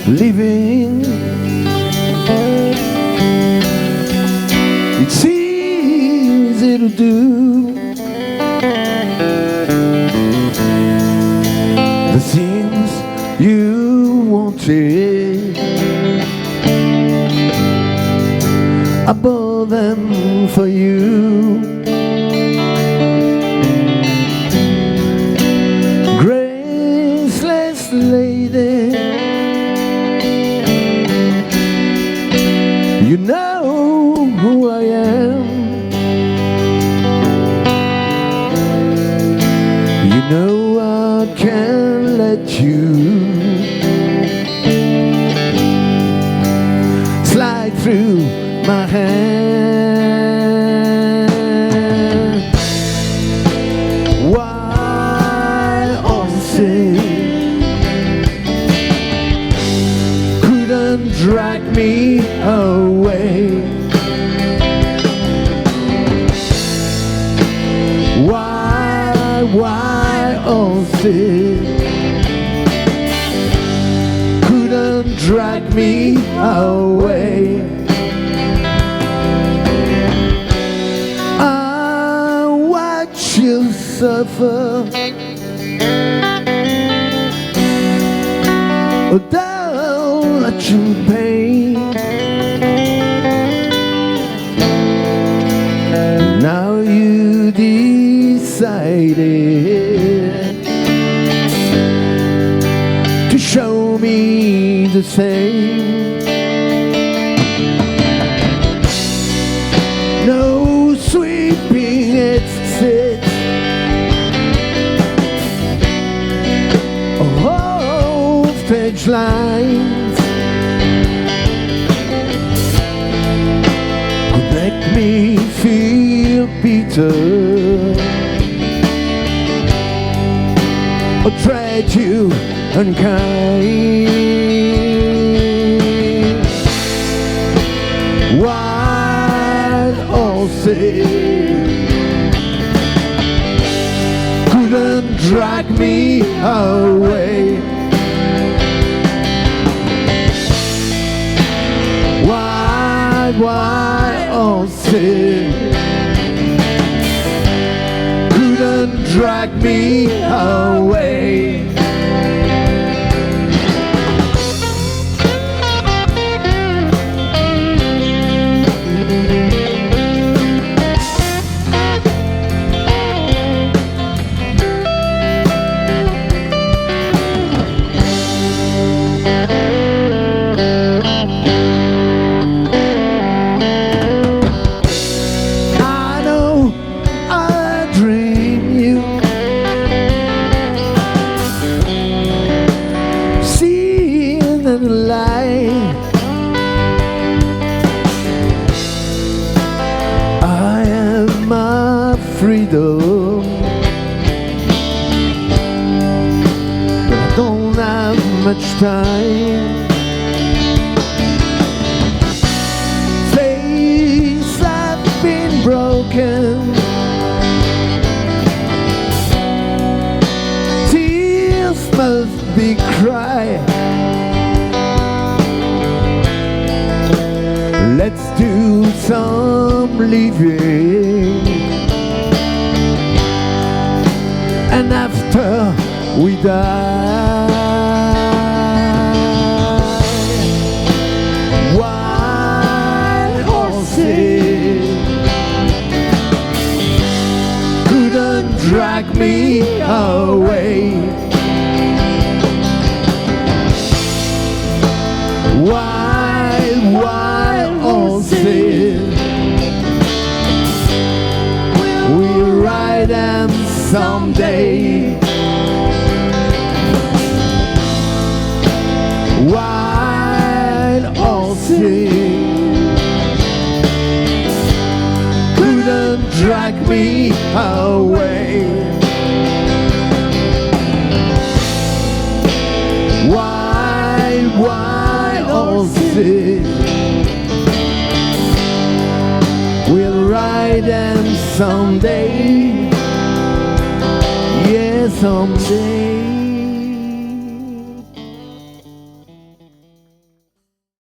Living, it's easy to do the things you wanted. I bought them for you. Graceless lady, you know who I am. You know I can't let you slide through my hand. Why on sin couldn't drag me away? Why on sin couldn't drag me away? I watch you suffer, oh, don't let you pain. Now you decided to show me the same. No sweeping exit, oh, fetch lines could make me feel bitter or treat you unkind. Wild horses couldn't drag me away. Wild horses couldn't drag me away. I am my freedom, but I don't have much time. Face have been broken, tears must be cried. Let's do some living, and after we die, wild horses couldn't drag me away. Wild horses, we'll ride them someday. Wild horses couldn't drag me away. Why all this? We'll ride them someday. Yeah, someday.